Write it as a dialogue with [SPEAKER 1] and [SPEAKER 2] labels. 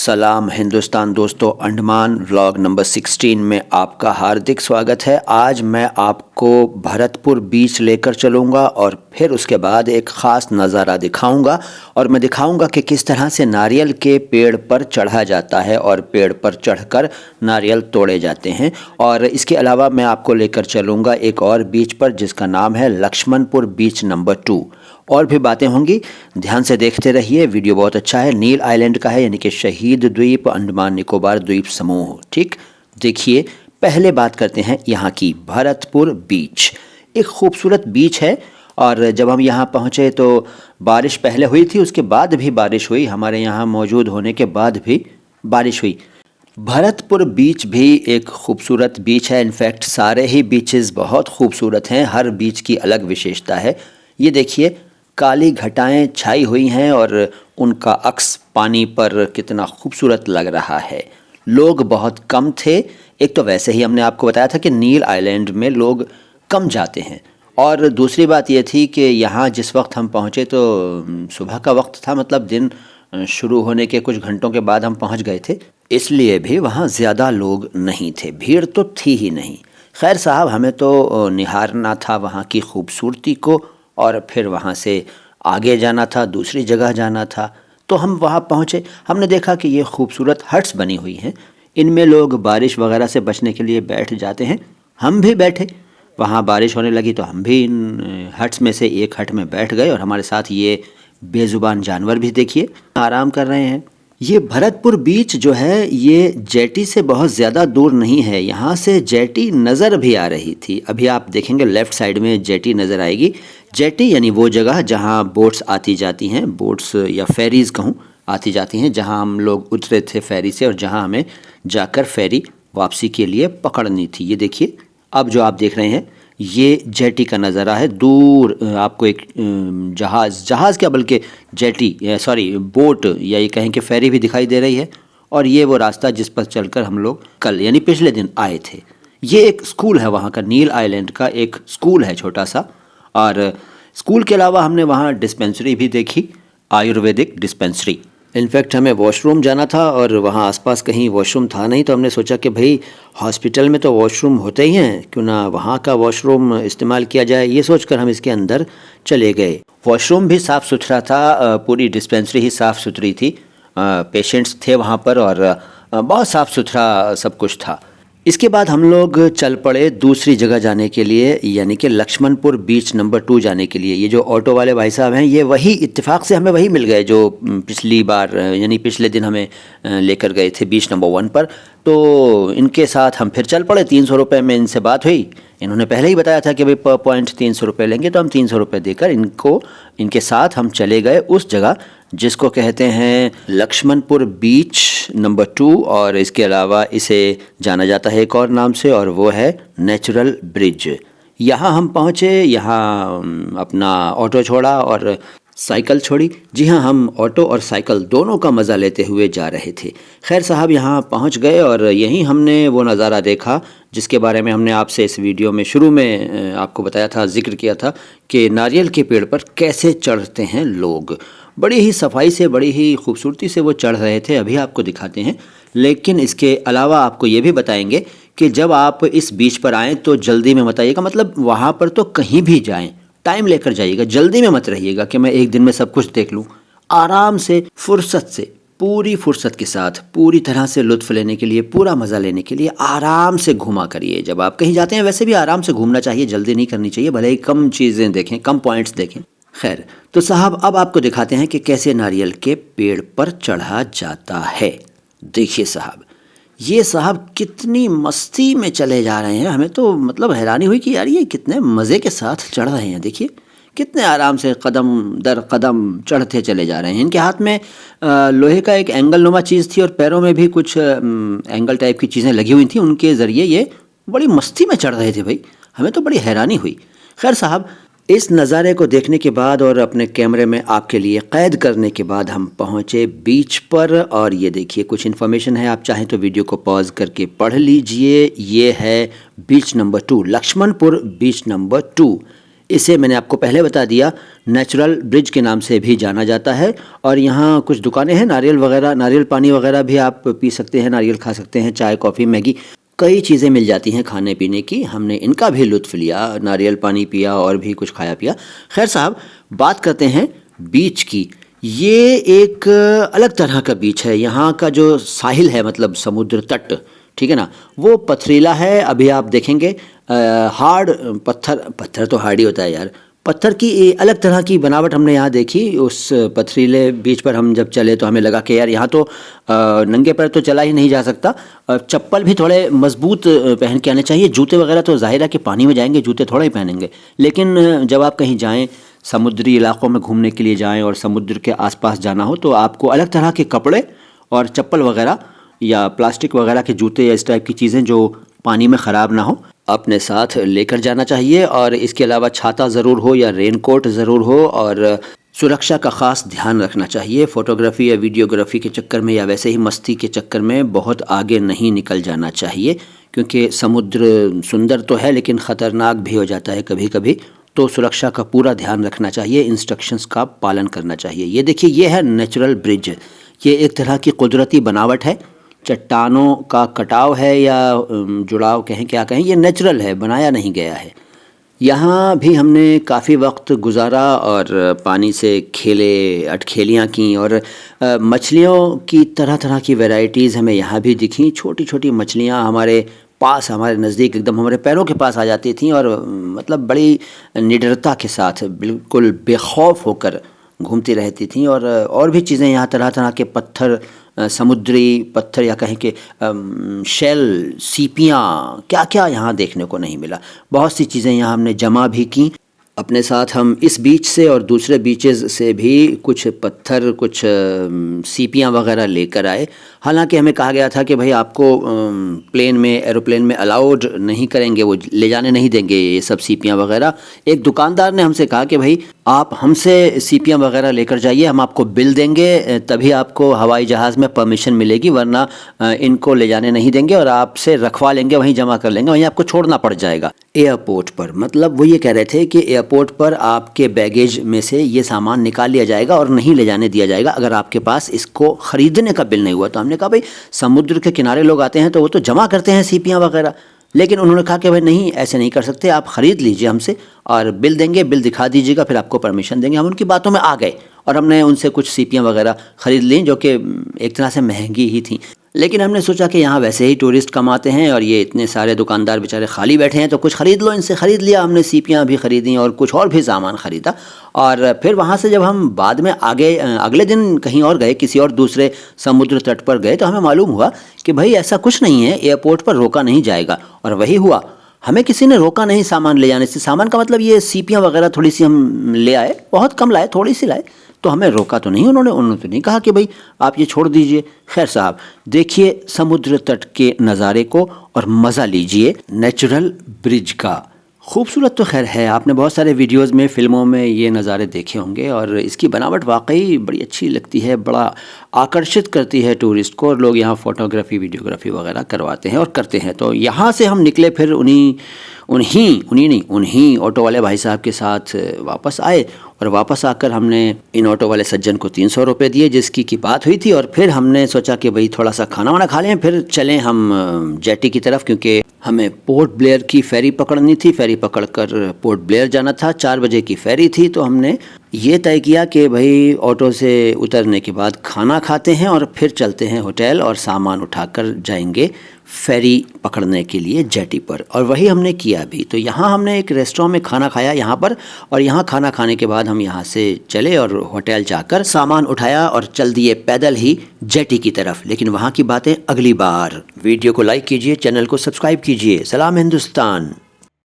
[SPEAKER 1] सलाम हिंदुस्तान दोस्तों, Andaman vlog number 16 में आपका हार्दिक स्वागत है। आज मैं आपको भरतपुर बीच लेकर चलूँगा और फिर उसके बाद एक ख़ास नज़ारा दिखाऊंगा और मैं दिखाऊंगा कि किस तरह से नारियल के पेड़ पर चढ़ा जाता है और पेड़ पर चढ़कर नारियल तोड़े जाते हैं। और इसके अलावा मैं आपको लेकर चलूँगा एक और बीच पर जिसका नाम है लक्ष्मणपुर बीच नंबर 2। और भी बातें होंगी, ध्यान से देखते रहिए। वीडियो बहुत अच्छा है, नील आइलैंड का है, यानी कि शहीद द्वीप, अंडमान निकोबार द्वीप समूह। ठीक, देखिए पहले बात करते हैं यहाँ की भरतपुर बीच। एक खूबसूरत बीच है और जब हम यहाँ पहुँचे तो बारिश पहले हुई थी, उसके बाद भी बारिश हुई, हमारे यहाँ मौजूद होने के बाद भी बारिश हुई। भरतपुर बीच भी एक खूबसूरत बीच है। इनफैक्ट सारे ही बीचेस बहुत खूबसूरत हैं, हर बीच की अलग विशेषता है। ये देखिए काली घटाएं छाई हुई हैं और उनका अक्स पानी पर कितना खूबसूरत लग रहा है। लोग बहुत कम थे। एक तो वैसे ही हमने आपको बताया था कि नील आइलैंड में लोग कम जाते हैं, और दूसरी बात ये थी कि यहाँ जिस वक्त हम पहुँचे तो सुबह का वक्त था, मतलब दिन शुरू होने के कुछ घंटों के बाद हम पहुँच गए थे, इसलिए भी वहाँ ज़्यादा लोग नहीं थे, भीड़ तो थी ही नहीं। खैर साहब, हमें तो निहारना था वहाँ की खूबसूरती को और फिर वहाँ से आगे जाना था, दूसरी जगह जाना था। तो हम वहाँ पहुँचे, हमने देखा कि ये खूबसूरत हट्स बनी हुई हैं, इनमें लोग बारिश वगैरह से बचने के लिए बैठ जाते हैं। हम भी बैठे, वहाँ बारिश होने लगी तो हम भी इन हट्स में से एक हट में बैठ गए और हमारे साथ ये बेज़ुबान जानवर भी देखिए आराम कर रहे हैं। ये भरतपुर बीच जो है ये जेटी से बहुत ज़्यादा दूर नहीं है, यहाँ से जेटी नज़र भी आ रही थी। अभी आप देखेंगे लेफ़्ट साइड में जेटी नज़र आएगी। जेटी यानी वो जगह जहाँ बोट्स आती जाती हैं, बोट्स या फेरीज़ कहूँ, आती जाती हैं, जहाँ हम लोग उतरे थे फेरी से और जहाँ हमें जाकर फेरी वापसी के लिए पकड़नी थी। ये देखिए अब जो आप देख रहे हैं ये जेटी का नज़ारा है। दूर आपको एक जहाज़ क्या बल्कि जेटी सॉरी बोट या ये कहें कि फेरी भी दिखाई दे रही है। और ये वो रास्ता जिस पर चलकर हम लोग कल यानी पिछले दिन आए थे। ये एक स्कूल है वहाँ का, नील आइलैंड का एक स्कूल है छोटा सा। और स्कूल के अलावा हमने वहाँ डिस्पेंसरी भी देखी, आयुर्वेदिक डिस्पेंसरी। इनफैक्ट हमें वॉशरूम जाना था और वहाँ आसपास कहीं वॉशरूम था नहीं, तो हमने सोचा कि भाई हॉस्पिटल में तो वॉशरूम होते ही हैं, क्यों ना वहाँ का वॉशरूम इस्तेमाल किया जाए। ये सोचकर हम इसके अंदर चले गए। वॉशरूम भी साफ़ सुथरा था, पूरी डिस्पेंसरी ही साफ़ सुथरी थी, पेशेंट्स थे वहाँ पर और बहुत साफ़ सुथरा सब कुछ था। इसके बाद हम लोग चल पड़े दूसरी जगह जाने के लिए, यानी कि लक्ष्मणपुर बीच नंबर 2 जाने के लिए। ये जो ऑटो वाले भाई साहब हैं ये वही इत्तेफाक से हमें वही मिल गए जो पिछली बार यानी पिछले दिन हमें लेकर गए थे बीच नंबर 1 पर। तो इनके साथ हम फिर चल पड़े। 300 रुपये में इनसे बात हुई। इन्होंने पहले ही बताया था कि भाई पर पॉइंट 300 रुपये लेंगे, तो हम 300 रुपये देकर इनके साथ हम चले गए उस जगह जिसको कहते हैं लक्ष्मणपुर बीच नंबर 2, और इसके अलावा इसे जाना जाता है एक और नाम से, और वो है नेचुरल ब्रिज। यहाँ हम पहुँचे, यहाँ अपना ऑटो छोड़ा और साइकिल छोड़ी। जी हाँ, हम ऑटो और साइकिल दोनों का मज़ा लेते हुए जा रहे थे। खैर साहब, यहाँ पहुँच गए और यहीं हमने वो नज़ारा देखा जिसके बारे में हमने आपसे इस वीडियो में शुरू में आपको बताया था, जिक्र किया था कि नारियल के पेड़ पर कैसे चढ़ते हैं लोग। बड़ी ही सफाई से, बड़ी ही खूबसूरती से वो चढ़ रहे थे, अभी आपको दिखाते हैं। लेकिन इसके अलावा आपको ये भी बताएंगे कि जब आप इस बीच पर आएँ तो जल्दी में मत आइएगा, मतलब वहाँ पर तो कहीं भी जाएँ टाइम लेकर जाइएगा, जल्दी में मत रहिएगा कि मैं एक दिन में सब कुछ देख लूँ। आराम से, फुर्सत से, पूरी फुर्सत के साथ, पूरी तरह से लुत्फ़ लेने के लिए, पूरा मज़ा लेने के लिए आराम से घूमा करिए। जब आप कहीं जाते हैं वैसे भी आराम से घूमना चाहिए, जल्दी नहीं करनी चाहिए, भले ही कम चीज़ें देखें, कम पॉइंट्स देखें। खैर, तो साहब अब आपको दिखाते हैं कि कैसे नारियल के पेड़ पर चढ़ा जाता है। देखिए साहब, ये साहब कितनी मस्ती में चले जा रहे हैं। हमें तो मतलब हैरानी हुई कि यार ये कितने मज़े के साथ चढ़ रहे हैं। देखिए कितने आराम से कदम दर कदम चढ़ते चले जा रहे हैं। इनके हाथ में लोहे का एक एंगल नुमा चीज़ थी और पैरों में भी कुछ एंगल टाइप की चीज़ें लगी हुई थी। उनके ज़रिए ये बड़ी मस्ती में चढ़ रहे थे भाई, हमें तो बड़ी हैरानी हुई। खैर साहब, इस नज़ारे को देखने के बाद और अपने कैमरे में आपके लिए कैद करने के बाद हम पहुँचे बीच पर। और ये देखिए कुछ इन्फॉर्मेशन है, आप चाहें तो वीडियो को पॉज करके पढ़ लीजिए। ये है बीच नंबर 2, लक्ष्मणपुर बीच नंबर 2। इसे मैंने आपको पहले बता दिया, नेचुरल ब्रिज के नाम से भी जाना जाता है। और यहाँ कुछ दुकानें हैं, नारियल वगैरह, नारियल पानी वगैरह भी आप पी सकते हैं, नारियल खा सकते हैं, चाय कॉफ़ी मैगी कई चीज़ें मिल जाती हैं खाने पीने की। हमने इनका भी लुत्फ़ लिया, नारियल पानी पिया और भी कुछ खाया पिया। खैर साहब, बात करते हैं बीच की। ये एक अलग तरह का बीच है। यहाँ का जो साहिल है, मतलब समुद्र तट, ठीक है ना, वो पथरीला है। अभी आप देखेंगे हार्ड पत्थर तो हार्ड ही होता है यार। पत्थर की अलग तरह की बनावट हमने यहाँ देखी। उस पथरीले बीच पर हम जब चले तो हमें लगा कि यार यहाँ तो नंगे पैर तो चला ही नहीं जा सकता, चप्पल भी थोड़े मजबूत पहन के आने चाहिए। जूते वगैरह तो जाहिर है कि पानी में जाएंगे, जूते थोड़ा ही पहनेंगे। लेकिन जब आप कहीं जाएं, समुद्री इलाकों में घूमने के लिए जाएं और समुद्र के आसपास जाना हो, तो आपको अलग तरह के कपड़े और चप्पल वगैरह या प्लास्टिक वगैरह के जूते या इस टाइप की चीज़ें जो पानी में ख़राब ना हो, अपने साथ लेकर जाना चाहिए। और इसके अलावा छाता ज़रूर हो या रेनकोट ज़रूर हो, और सुरक्षा का ख़ास ध्यान रखना चाहिए। फ़ोटोग्राफी या वीडियोग्राफी के चक्कर में या वैसे ही मस्ती के चक्कर में बहुत आगे नहीं निकल जाना चाहिए, क्योंकि समुद्र सुंदर तो है लेकिन ख़तरनाक भी हो जाता है कभी कभी। तो सुरक्षा का पूरा ध्यान रखना चाहिए, इंस्ट्रक्शंस का पालन करना चाहिए। ये देखिए, ये है नेचुरल ब्रिज। ये एक तरह की कुदरती बनावट है, चट्टानों का कटाव है या जुड़ाव कहें, क्या कहें, ये नेचुरल है, बनाया नहीं गया है। यहाँ भी हमने काफ़ी वक्त गुजारा और पानी से खेले, अटखेलियाँ की, और मछलियों की तरह तरह की वैरायटीज़ हमें यहाँ भी दिखी। छोटी छोटी मछलियाँ हमारे पास, हमारे नज़दीक, एकदम हमारे पैरों के पास आ जाती थीं, और मतलब बड़ी निडरता के साथ, बिल्कुल बेखौफ होकर घूमती रहती थीं। और भी चीज़ें यहाँ, तरह तरह के पत्थर, समुद्री पत्थर या कहें कि शेल, सीपियाँ, क्या क्या यहाँ देखने को नहीं मिला। बहुत सी चीज़ें यहाँ हमने जमा भी की अपने साथ। हम इस बीच से और दूसरे बीचेस से भी कुछ पत्थर, कुछ सीपियाँ वगैरह लेकर आए। हालांकि हमें कहा गया था कि भाई आपको प्लेन में, एरोप्लेन में अलाउड नहीं करेंगे, वो ले जाने नहीं देंगे ये सब सीपियाँ वगैरह। एक दुकानदार ने हमसे कहा कि भाई आप हमसे सीपियाँ वगैरह लेकर जाइए, हम आपको बिल देंगे, तभी आपको हवाई जहाज़ में परमिशन मिलेगी, वरना इनको ले जाने नहीं देंगे और आपसे रखवा लेंगे, वहीं जमा कर लेंगे, वहीं आपको छोड़ना पड़ जाएगा एयरपोर्ट पर। मतलब वो ये कह रहे थे कि एयरपोर्ट पर आपके बैगेज में से ये सामान निकाल लिया जाएगा और नहीं ले जाने दिया जाएगा अगर आपके पास इसको ख़रीदने का बिल नहीं हुआ। तो हमने कहा भाई समुद्र के किनारे लोग आते हैं तो वो तो जमा करते हैं सीपियाँ वगैरह, लेकिन उन्होंने कहा कि भाई नहीं, ऐसे नहीं कर सकते, आप ख़रीद लीजिए हमसे और बिल देंगे, बिल दिखा दीजिएगा, फिर आपको परमिशन देंगे। हम उनकी बातों में आ गए और हमने उनसे कुछ सीपियाँ वगैरह ख़रीद लीं, जो कि एक तरह से महंगी ही थी। लेकिन हमने सोचा कि यहाँ वैसे ही टूरिस्ट कम आते हैं और ये इतने सारे दुकानदार बेचारे खाली बैठे हैं, तो कुछ ख़रीद लो, इनसे ख़रीद लिया हमने। सीपियाँ भी ख़रीदी और कुछ और भी सामान ख़रीदा। और फिर वहाँ से जब हम बाद में आगे अगले दिन कहीं और गए, किसी और दूसरे समुद्र तट पर गए, तो हमें मालूम हुआ कि भाई ऐसा कुछ नहीं है, एयरपोर्ट पर रोका नहीं जाएगा। और वही हुआ, हमें किसी ने रोका नहीं सामान ले जाने से। सामान का मतलब ये सीपियाँ वगैरह थोड़ी सी हम ले आए, बहुत कम लाए, थोड़ी सी लाए, तो हमें रोका तो नहीं उन्होंने तो नहीं कहा कि भाई आप ये छोड़ दीजिए। खैर साहब, देखिए समुद्र तट के नज़ारे को और मज़ा लीजिए नेचुरल ब्रिज का। खूबसूरत तो खैर है, आपने बहुत सारे वीडियोस में, फ़िल्मों में ये नज़ारे देखे होंगे, और इसकी बनावट वाकई बड़ी अच्छी लगती है, बड़ा आकर्षित करती है टूरिस्ट को, और लोग यहाँ फ़ोटोग्राफ़ी, वीडियोग्राफ़ी वगैरह करवाते हैं और करते हैं। तो यहाँ से हम निकले, फिर उन्हीं ऑटो वाले भाई साहब के साथ वापस आए, और वापस आकर हमने इन ऑटो वाले सज्जन को 300 रुपये दिए, जिसकी की बात हुई थी। और फिर हमने सोचा कि भाई थोड़ा सा खाना वाना खा लें, फिर चलें हम जेटी की तरफ, क्योंकि हमें पोर्ट ब्लेयर की फ़ेरी पकड़नी थी। फ़ेरी पकड़कर पोर्ट ब्लेयर जाना था, 4 बजे की फ़ेरी थी। तो हमने ये तय किया कि भाई ऑटो से उतरने के बाद खाना खाते हैं और फिर चलते हैं होटल, और सामान उठाकर जाएंगे फ़ेरी पकड़ने के लिए जेटी पर। और वही हमने किया भी। तो यहाँ हमने एक रेस्टोरेंट में खाना खाया यहाँ पर, और यहाँ खाना खाने के बाद हम यहाँ से चले और होटल जाकर सामान उठाया और चल दिए पैदल ही जेटी की तरफ। लेकिन वहाँ की बातें अगली बार। वीडियो को लाइक कीजिए, चैनल को सब्सक्राइब कीजिए। सलाम हिंदुस्तान।